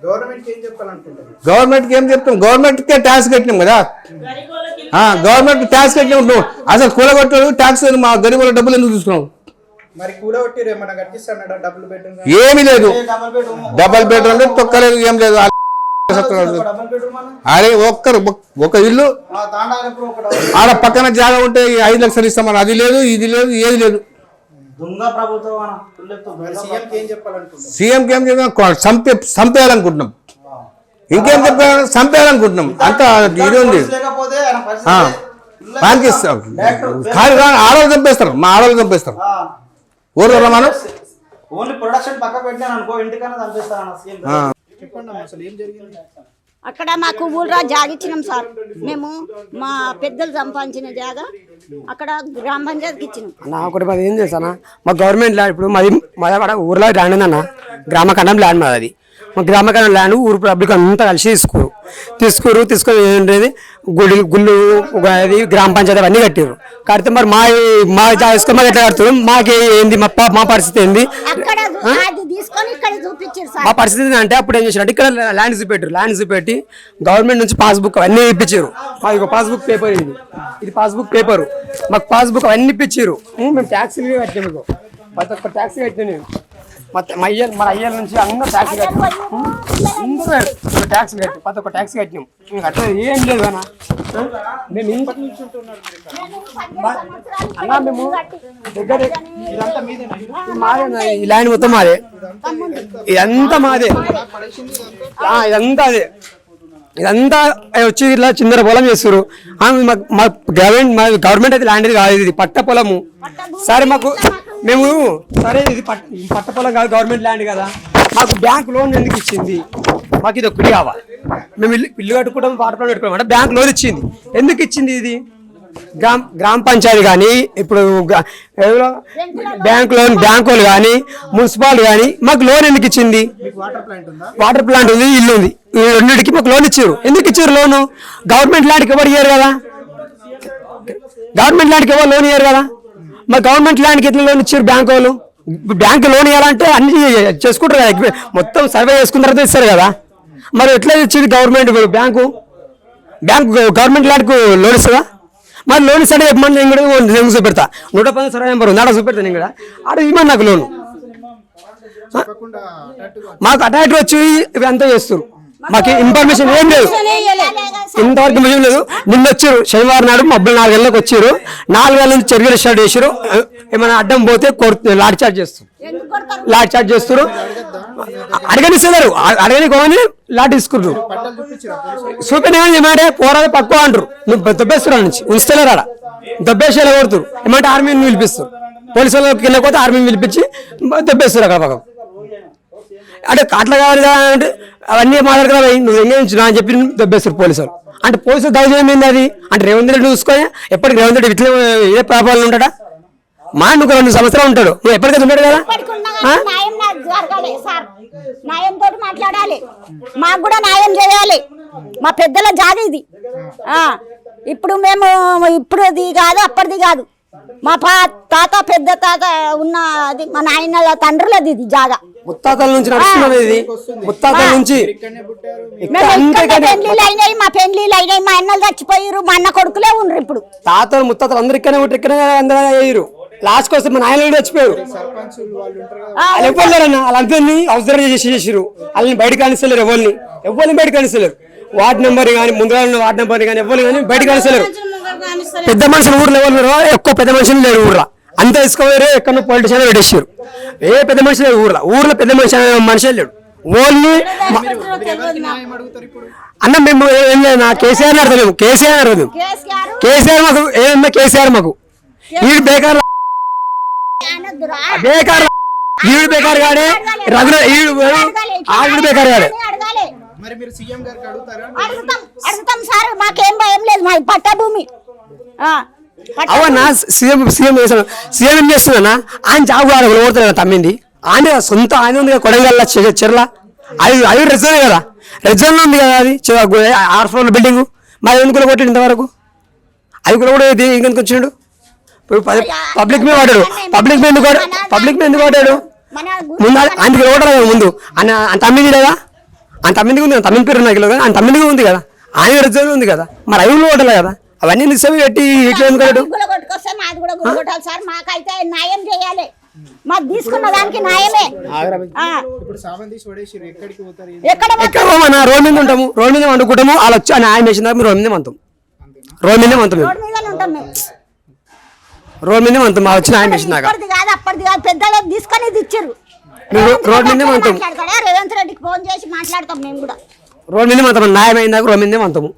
గవర్నమెంట్కి ఏం చెప్తాం? గవర్నమెంట్కే ట్యాక్స్ కట్టినాం కదా. గవర్నమెంట్ ట్యాక్స్ కట్టినాం. నువ్వు అసలు కూలగొట్టాడు ట్యాక్స్, మా గరీబుల డబ్బులు ఎందుకు తీసుకున్నావు? ఏమీ లేదు. డబల్ బెడ్రూమ్ తొక్కలేదు, ఏం లేదు. అరే ఒక ఇల్లు ఆడ పక్కన జాగా ఉంటే 5 లక్షలు ఇస్తామని, అది లేదు, ఇది లేదు, ఏది లేదు. సీఎంకి ఏం చెప్పాలి? చంపేయాలనుకుంటున్నాం. ఇంకేం చెప్పాలి? చంపేయాలనుకుంటున్నాం. అంత ఇది ఉంది. ఆడవాళ్ళు చంపేస్తారు, మా ఆడవాళ్ళు చంపేస్తారు. ఊర్లో మనం అక్కడ మాకు ఊళ్ళో జాగిచ్చినాం సార్. మేము మా పెద్దలు సంపాదించిన జాగా అక్కడ గ్రామ పంచాయతీకి ఇచ్చినాం. అన్న ఒకటి మాది ఏం చేస్తానా, మా గవర్నమెంట్ ల్యాండ్ ఇప్పుడు మాది ఊర్లో ల్యాండ్ ఉందన్న, గ్రామఖండం ల్యాండ్ మాది. అది మా గ్రామఖండం ల్యాండ్ ఊరు పబ్లిక్ అంతా కలిసి తీసుకొని ఏంటది గుళ్ళు అది గ్రామ పంచాయతీ అన్నీ కట్టారు. కడితే మరి మా జాగా మాకు ఎట్లా కడుతున్నాం? మాకు ఏంది మా పరిస్థితి ఏంది? మా పరిస్థితి అంటే అప్పుడు ఏం చేశారు అంటే ఇక్కడ ల్యాండ్ చూపెట్టి గవర్నమెంట్ నుంచి పాస్బుక్ అన్నీ ఇప్పించారు. మాకు పాస్బుక్ పేపర్, ఇది పాస్బుక్ పేపరు, మాకు పాస్బుక్ అవన్నీ ఇప్పించారు. మేము ట్యాక్సీలు కట్టాము, ప్రతి ఒక్క ట్యాక్సీ కట్టినా. మన అయ్యాల నుంచి అందరూ ట్యాక్సీ కట్టినాం, అందరూ ట్యాక్సీ కట్టి ప్రతి ఒక్క ట్యాక్సీ కట్టినాం. మేము కట్టలేదు ఏం లేదు అన్న. మేము అన్నా మేము దగ్గర మాదే, ఈ ల్యాండ్ మొత్తం మాదే, ఇదంతా మాదే, ఇదంతా అదే. ఇదంతా వచ్చి ఇట్లా చిన్నర పొలం చేస్తారు. మా గవర్నమెంట్ అయితే ల్యాండ్ కాదు, ఇది పట్ట పొలము. సరే మాకు మేము సరే ఇది పట్ట పొలం కాదు, గవర్నమెంట్ ల్యాండ్ కదా, మాకు బ్యాంక్ లోన్ ఎందుకు ఇచ్చింది? మాకు ఇది ఒకటి కావాలి. మేము ఇల్లు కట్టుకుంటాం, వాటర్ ప్లాంట్ పెట్టుకుంటాం అంటే బ్యాంక్ లోన్ ఇచ్చింది. ఎందుకు ఇచ్చింది? ఇది గ్రామ పంచాయతీ కానీ ఇప్పుడు బ్యాంకులు కానీ మున్సిపాలిటీ కానీ మాకు లోన్ ఎందుకు ఇచ్చింది? వాటర్ ప్లాంట్ ఉంది, ఇల్లు ఉంది, ఈ రెండింటికి మాకు లోన్ ఇచ్చారు. ఎందుకు ఇచ్చారు లోను? గవర్నమెంట్ ల్యాండ్కి ఎవరు ఇయ్యారు కదా, గవర్నమెంట్ ల్యాండ్కి ఎవరు లోన్ ఇయ్యారు కదా. మా గవర్నమెంట్ ల్యాండ్కి ఎట్లా లోన్ ఇచ్చారు? బ్యాంకు వాళ్ళు. బ్యాంకు లోన్ ఇవ్వాలంటే అన్ని చేసుకుంటారు కదా, మొత్తం సర్వే చేసుకున్న తర్వాత ఇస్తారు కదా. మరి ఎట్లా ఇచ్చింది గవర్నమెంట్? బ్యాంకు గవర్నమెంట్ ల్యాండ్కు లోన్ ఇస్తుందా? మరి లోన్ ఇస్తాడే చెప్పమని నేను కూడా చూపెడతా. 110 సర్వే నెంబర్ ఉంది, ఆడ చూపెడతా. నేను కూడా ఆడ ఇవ్వమని నాకు లోను. మాకు అటాక్ వచ్చి ఇవి అంతా చేస్తారు. మాకు ఇన్ఫర్మేషన్ ఏం లేదు, ఇంతవరకు ఇన్ఫర్మేషన్ లేదు. నిన్న వచ్చారు శనివారం నాడు మబ్బులు 4 గంటలకు వచ్చారు. 4 గంటల నుంచి చర్యలు స్టార్ట్ చేశారు. ఏమైనా అడ్డం పోతే లాఠీ చార్జ్ చేస్తారు. అడగనిస్తున్నారు, అడగని లాఠీ తీసుకుంటారు. చూపిన ఏమంటే పోరాదే పక్కువ అంటారు. నువ్వు దొబ్బేస్తున్నారు నుంచి ఉంచుతలేరు, ఆడ దొబ్బేసేలా కొడుతురు. ఏమంటే ఆర్మీని పిలిపిస్తారు. పోలీసు వాళ్ళకి కింద పోతే ఆర్మీని పిలిపించి దొబ్బేస్తారు అక్కడ పక్కకు. అంటే అట్లా కావాలి అంటే అవన్నీ మాట్లాడుతున్నా, నువ్వు ఎంగేజ్ అని చెప్పి దొబ్బేస్తారు పోలీసు వాళ్ళు. అంటే పోలీసులు దౌర్జన్యం ఏంది అది? అంటే రేవంత్ రెడ్డి చూసుకొని ఎప్పటికి రేవంత్ రెడ్డి ఇట్లా ఏ ప్రాబ్లం ఉంటాడా? మా నువ్వు 2 సంవత్సరాలు ఉంటాడు, నువ్వు ఎప్పటికైతే ఉంటాడు కదా. న్యాయంతో మాట్లాడాలి, మాకు కూడా న్యాయం చేయాలి. మా పెద్దల జాగా ఇది. ఇప్పుడు మేము ఇప్పుడుది కాదు, అప్పటిది కాదు. మా తాత పెద్ద తాత ఉన్న అది మా నాయనల తండ్రులది ఇది జాగా. ముత్తాతల నుంచి నడుస్తున్నది ఇది, ముత్తాతల నుంచి. పెళ్లిళ్ళు అయినాయి, మా పెళ్లిళ్ళు అయినాయి, మా అన్నలు చచ్చిపోయారు, మా అన్న కొడుకులే ఉండరు. ఇప్పుడు తాతలు ముత్తాతలు అందరు ఇక్కడనే ఉంటారు, ఇక్కడనే అందరూ అయ్యారు. లాస్ట్ కోసం మా నాయన చచ్చిపోయారు. వాళ్ళు ఎవ్వలేరన్న, వాళ్ళందరినీ అవసరం చేసేసారు. వాళ్ళని బయటకు కానిస్తలేరు, ఎవరిని బయటకు కానిస్తలేరు. వార్డు నెంబర్ కానీ ముందుగా ఉన్న వార్డు నెంబర్ కానీ ఎవరు కానీ బయటకు కానిస్తలేరు. పెద్ద మనుషులు ఊర్లో ఎవరు ఎక్కువ పెద్ద మనుషులు లేరు ఊర్లో, అంతా తీసుకోలేరు. ఎక్కడో పొలిటీషియన్ పెట్టేసారు. ఏ పెద్ద మనిషి లేడు ఊర్లో పెద్ద మనిషి లేడు. ఓన్లీ అన్న మేము ఏం లేదు, కేసీఆర్ అడగలేము. కేసీఆర్ మాకు ఏమన్నా, కేసీఆర్ మాకు ఈడు బేకార్ ఈడు బేకార్ గాడే, ఈడు బేకార్ గాడే. అడుగుతాం సార్, మాకేం భయం లేదు, మా పట్ట భూమి. అవన్నా సీఎం ఏం చేస్తున్నా? ఆయన జాబు ఓడుతున్నాడు తమ్మింది. ఆయన సొంత ఆయన ఉంది కదా కొడంగల్ చెర్ల, అది రెడ్ జోన్ కదా, రెడ్ జోన్లో ఉంది కదా. అది 6 ఫ్లోర్ల బిల్డింగ్. మరి ఎందుకు కొట్టాడు ఇంతవరకు? అది కూడా ఇంకెందుకు వచ్చినాడు? పబ్లిక్ మీద కొట్టాడు. పబ్లిక్ మీద ఎందుకు కొట్టాడు? ముందు ఆయనకి ఓడరా ముందు అన్న తమ్మిది లేదా? ఆయన తమ్మిందిగా ఉంది కదా, తమ్మిన పేరు నాకు తెలియదు, ఆయన తమ్మిందిగా ఉంది కదా, ఆయన రిజర్వ్ ఉంది కదా, మరి అవి ఓటలే కదా, అవన్నీ నిశ్చయం పెట్టి ఇట్లా ఎందుకు కొట్టుకొస్తే మాది కూడా గుల్లగొట్టాలి సార్. మాకైతే న్యాయం చేయాలి, మాకు తీసుకున్న దానికి న్యాయమే. ఎక్కడ ఎక్కడ మన రోడ్ మీద ఉంటాము, రోడ్ మీద వండుకుంటాము, వాళ్ళు వచ్చి ఆయన ఆయన వేసిన మీరు రోడ్ మీద వంతాం, రోడ్ మీదే వంతాం, రోడ్ మీదనే ఉంటాం మేము. రోడ్ మీదే వంతాం, మా వచ్చిన ఆయన వేసినాక ఇప్పటిది కాదు అప్పటిది కాదు, పెద్దలు తీసుకొని ఇది ఇచ్చారు. మీరు రోడ్ మీదే వంతాం, మాట్లాడతాడా రేవంత్ రెడ్డికి ఫోన్ చేసి మాట్లాడతాం మేము కూడా. రోడ్ మీదే వంతాం, న్యాయం అయిందాక రోడ్ మీదే వంతాము.